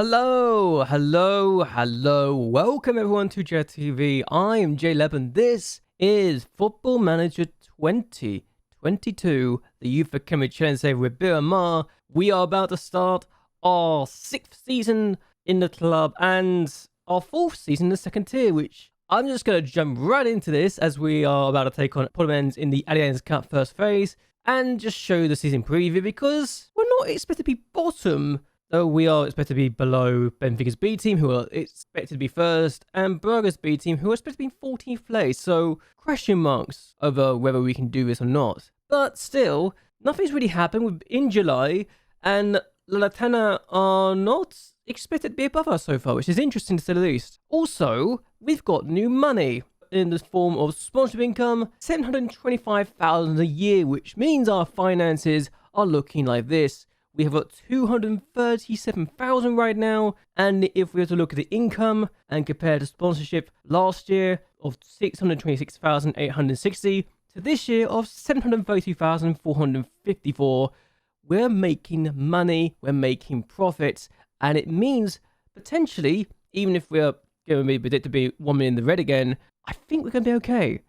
Hello. Welcome everyone to JLABTV. I am JLAB and this is Football Manager 2022, the Youth Academy Challenge Save with Beira-Mar. We are about to start our 6th season in the club and our 4th season in the second tier, which I'm just going to jump right into this as we are about to take on Portmans in the Allianz Cup first phase and just show the season preview because we're not expected to be bottom. Though we are expected to be below Benfica's B team, who are expected to be first, and Braga's B team, who are expected to be in 14th place. So, question marks over whether we can do this or not. But still, nothing's really happened in July, and Latana are not expected to be above us so far, which is interesting to say the least. Also, we've got new money in the form of sponsorship income, 725,000 a year, which means our finances are looking like this. We have got 237,000 right now, and if we were to look at the income and compare the sponsorship last year of 626,860 to this year of 732,454, we're making money, we're making profits, and it means potentially, even if we're going to be predicted to be 1 million in the red again, I think we're going to be okay.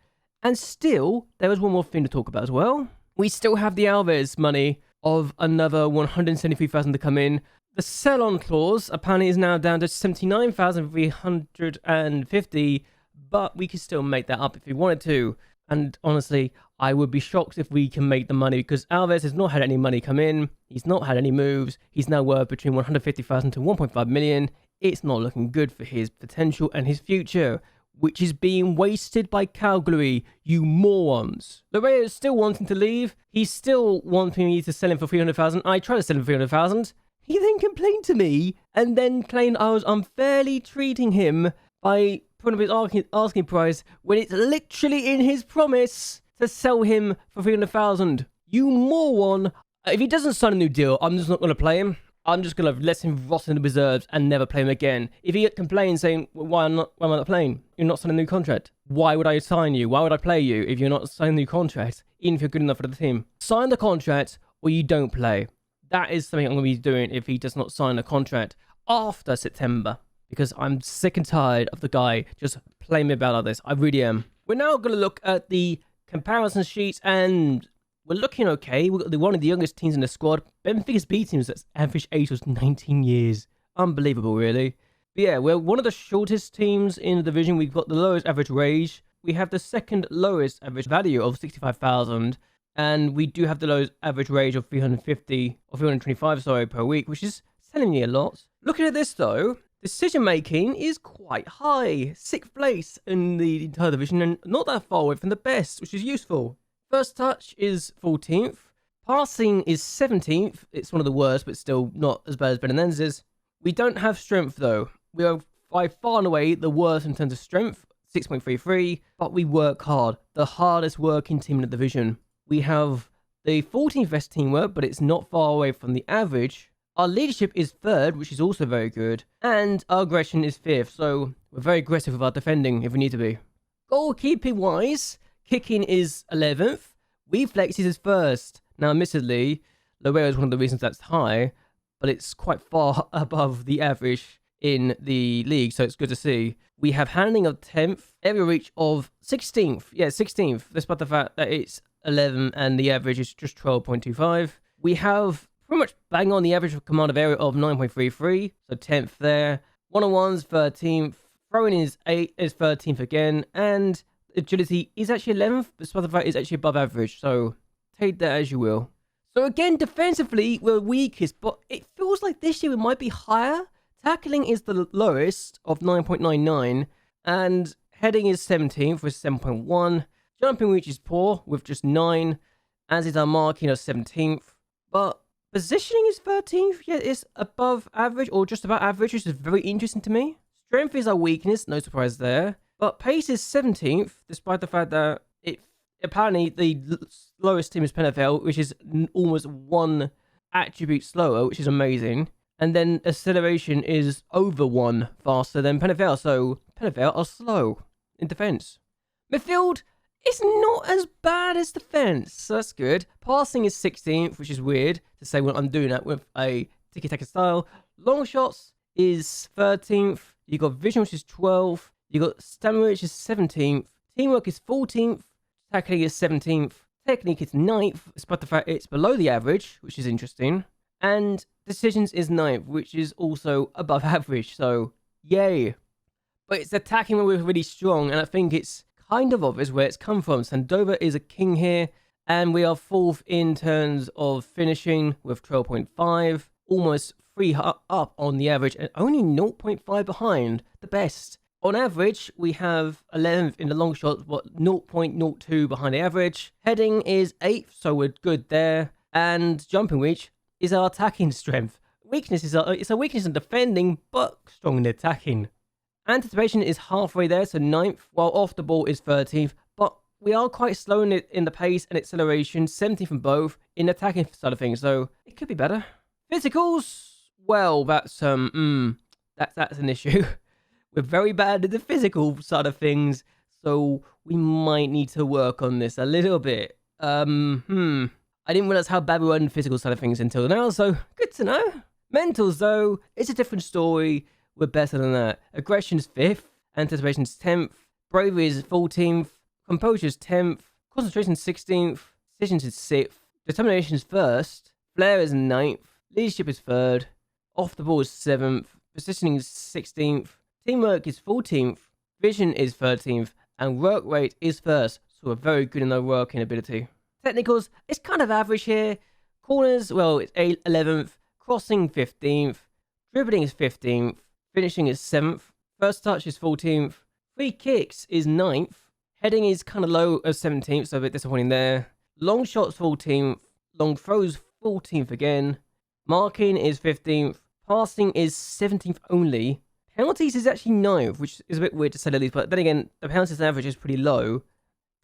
And still, there was one more thing to talk about as well. We still have the Alves money of another 173,000 to come in. The sell-on clause apparently is now down to 79,350, but we could still make that up if we wanted to. And honestly, I would be shocked if we can make the money because Alves has not had any money come in. He's not had any moves. He's now worth between 150,000 to 1.5 million. It's not looking good for his potential and his future, which is being wasted by Calgary, you morons. Loreo is still wanting to leave. He's still wanting me to sell him for 300,000. I tried to sell him for 300,000. He then complained to me and then claimed I was unfairly treating him by putting up his asking price when it's literally in his promise to sell him for 300,000. You moron. If he doesn't sign a new deal, I'm just not going to play him. I'm just going to let him rot in the reserves and never play him again. If he complains saying, why am I not playing? You're not signing a new contract. Why would I sign you? Why would I play you if you're not signing a new contract, even if you're good enough for the team? Sign the contract or you don't play. That is something I'm going to be doing if he does not sign a contract after September. Because I'm sick and tired of the guy just playing me about like this. I really am. We're now going to look at the comparison sheets and we're looking okay. We're one of the youngest teams in the squad. Benfica's B teams that's average age was 19 years. Unbelievable, really. But yeah, we're one of the shortest teams in the division. We've got the lowest average wage. We have the second lowest average value of 65,000. And we do have the lowest average wage of 350 or 325, sorry, per week, which is telling me a lot. Looking at this though, decision making is quite high. 6th place in the entire division and not that far away from the best, which is useful. First touch is 14th. Passing is 17th. It's one of the worst, but still not as bad as Belenenses. We don't have strength, though. We are by far and away the worst in terms of strength, 6.33, but we work hard. The hardest working team in the division. We have the 14th best teamwork, but it's not far away from the average. Our leadership is 3rd, which is also very good. And our aggression is 5th, so we're very aggressive with our defending if we need to be. Goalkeeping-wise, kicking is 11th. Reflexes is 1st. Now, admittedly, Loreo is one of the reasons that's high, but it's quite far above the average in the league, so it's good to see. We have handling of 10th, area reach of 16th. Yeah, 16th, despite the fact that it's 11 and the average is just 12.25. We have pretty much bang on the average of command of area of 9.33, so 10th there. One-on-ones, 13th. Throwing is 13th again, and agility is actually 11th, but Spotify is actually above average, so take that as you will. So again, defensively, we're weakest, but it feels like this year we might be higher. Tackling is the lowest of 9.99, and heading is 17th with 7.1. Jumping reach is poor with just 9, as is our marking of 17th. But positioning is 13th, yeah, it's above average, or just about average, which is very interesting to me. Strength is our weakness, no surprise there. But pace is 17th, despite the fact that apparently the slowest team is NFL, which is almost 1 attribute slower, which is amazing. And then acceleration is over 1 faster than NFL, so NFL are slow in defense. Midfield is not as bad as defense, so that's good. Passing is 16th, which is weird to say when I'm doing that with a tiki-taka style. Long shots is 13th. You got vision, which is 12th. You got stamina, which is 17th. Teamwork is 14th. Tackling is 17th. Technique is 9th, despite the fact it's below the average, which is interesting. And decisions is 9th, which is also above average, so yay. But it's attacking where we're really strong, and I think it's kind of obvious where it's come from. Sandover is a king here, and we are 4th in terms of finishing with 12.5, almost 3 up on the average, and only 0.5 behind the best. On average, we have 11th in the long shots, but 0.02 behind the average. Heading is 8th, so we're good there. And jumping reach is our attacking strength. Weakness is it's a weakness in defending, but strong in attacking. Anticipation is halfway there, so 9th, while off the ball is 13th. But we are quite slow in the pace and acceleration, 17th from both, in the attacking side of things, so it could be better. Physicals, well, that's an issue. We're very bad at the physical side of things, so we might need to work on this a little bit. I didn't realize how bad we were in the physical side of things until now, so good to know. Mentals, though, it's a different story. We're better than that. Aggression's 5th, anticipation's 10th, bravery is 14th, composure's 10th, concentration's 16th, decisions is 6th, determination's 1st, flair is 9th, leadership is 3rd, off the ball is 7th, positioning is 16th, teamwork is 14th, vision is 13th, and work rate is 1st, so we're very good in our working ability. Technicals, it's kind of average here. Corners, well, it's 11th, crossing 15th, dribbling is 15th, finishing is 7th, first touch is 14th, free kicks is 9th, heading is kind of low as 17th, so a bit disappointing there. Long shots 14th, long throws 14th again, marking is 15th, passing is 17th only. Penalties is actually 9th, which is a bit weird to say the least, but then again, the penalties average is pretty low.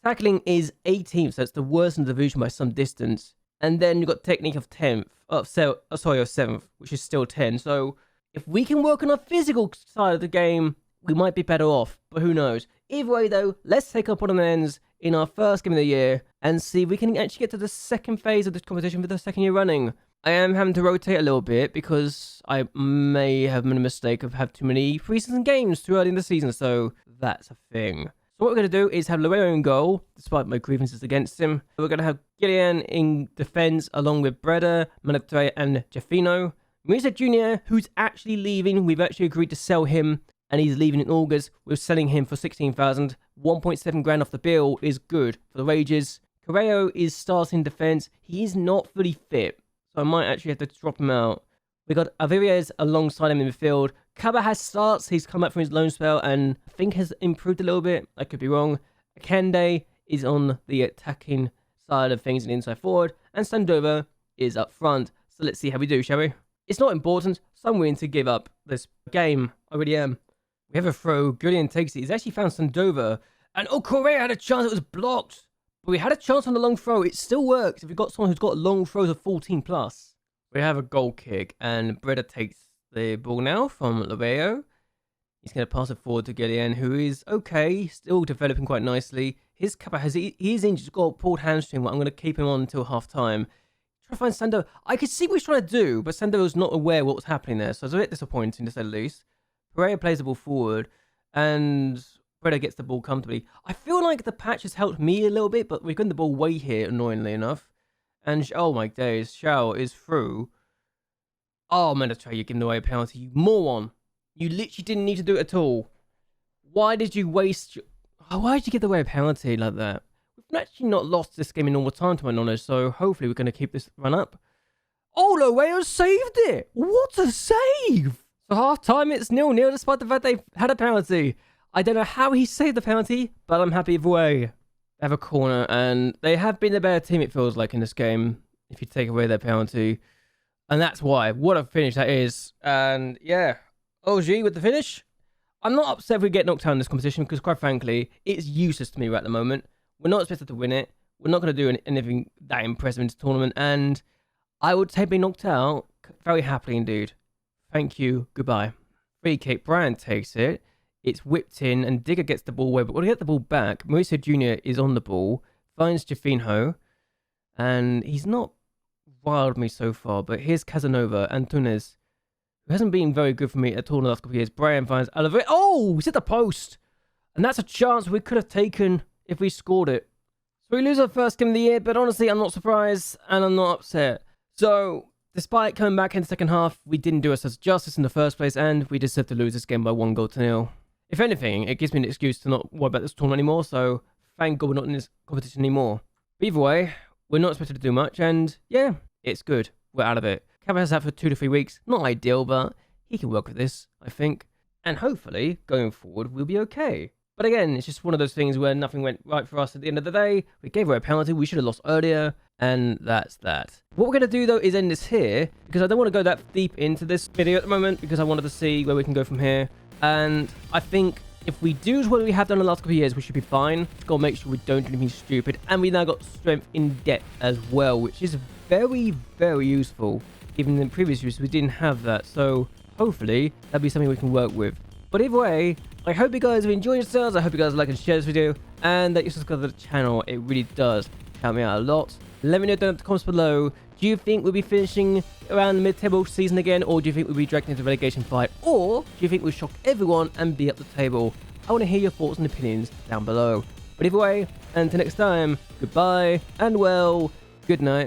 Tackling is 18th, so it's the worst in the division by some distance. And then you've got technique of 10th, of 7th, which is still 10. So if we can work on our physical side of the game, we might be better off, but who knows. Either way though, let's take up on ends in our first game of the year and see if we can actually get to the second phase of this competition for the second year running. I am having to rotate a little bit because I may have made a mistake of having too many preseason games too early in the season, so that's a thing. So what we're going to do is have Loreo in goal, despite my grievances against him. We're going to have Gideon in defense along with Breda, Manatre, and Jeffino. Musa Jr., who's actually leaving, we've actually agreed to sell him, and he's leaving in August. We're selling him for 16,000. 1.7 grand off the bill is good for the wages. Correo is starting defense. He is not fully fit, so I might actually have to drop him out. We got Avirez alongside him in midfield. Kaba has starts. He's come back from his loan spell and I think has improved a little bit. I could be wrong. Akande is on the attacking side of things and inside forward. And Sandover is up front. So let's see how we do, shall we? It's not important, so I'm willing to give up this game. I really am. We have a throw. Gideon takes it. He's actually found Sandover. And oh, Correa had a chance. It was blocked. But we had a chance on the long throw. It still works if you've got someone who's got long throws of 14 plus. We have a goal kick, and Breda takes the ball now from Loreo. He's going to pass it forward to Gideon, who is okay, still developing quite nicely. His capacity, he is injured, he's got a pulled hamstring, but I'm going to keep him on until half time. Try to find Sando. I could see what he's trying to do, but Sando was not aware what was happening there, so it's a bit disappointing to say the least. Pereira plays the ball forward, and Breda gets the ball comfortably. I feel like the patch has helped me a little bit, but we've gotten the ball way here, annoyingly enough. And, oh my days, Shao is through. Oh, Manatre, you're giving away a penalty, you moron. You literally didn't need to do it at all. Why did you waste... why did you give away a penalty like that? We've actually not lost this game in normal time, to my knowledge, so hopefully we're going to keep this run up. Oh, Loreo saved it! What a save! So half-time, it's 0-0, despite the fact they've had a penalty. I don't know how he saved the penalty, but I'm happy either way. They have a corner, and they have been the better team, it feels like, in this game, if you take away their penalty. And that's why. What a finish that is. And, yeah, OG with the finish. I'm not upset if we get knocked out in this competition, because, quite frankly, it's useless to me right at the moment. We're not expected to win it. We're not going to do anything that impressive in this tournament, and I would take being knocked out very happily indeed. Thank you. Goodbye. Free kick. Brian takes it. It's whipped in, and Digger gets the ball away. But when we get the ball back, Mauricio Jr. is on the ball, finds Jeffino, and he's not riled me so far. But here's Casanova, Antunes, who hasn't been very good for me at all in the last couple of years. Brian finds elevate. Oh, he's hit the post. And that's a chance we could have taken if we scored it. So we lose our first game of the year, but honestly, I'm not surprised and I'm not upset. So, despite coming back in the second half, we didn't do ourselves justice in the first place, and we deserve to lose this game by 1-0. If anything, it gives me an excuse to not worry about this tournament anymore, so thank God we're not in this competition anymore. But either way, we're not expected to do much, and yeah, it's good. We're out of it. Kevin has that for 2 to 3 weeks. Not ideal, but he can work with this, I think. And hopefully, going forward, we'll be okay. But again, it's just one of those things where nothing went right for us at the end of the day. We gave away a penalty. We should have lost earlier. And that's that. What we're going to do, though, is end this here. Because I don't want to go that deep into this video at the moment. Because I wanted to see where we can go from here. And I think if we do what we have done in the last couple of years, we should be fine. Just got to make sure we don't do anything stupid. And we now got strength in depth as well. Which is very, very useful. Even in previous years, we didn't have that. So hopefully, that'll be something we can work with. But either way, I hope you guys have enjoyed yourselves. I hope you guys like and share this video. And that you subscribe to the channel. It really does help me out a lot. Let me know down in the comments below. Do you think we'll be finishing around the mid-table season again? Or do you think we'll be dragged into the relegation fight? Or do you think we'll shock everyone and be up the table? I want to hear your thoughts and opinions down below. But either way, until next time, goodbye and well, good night.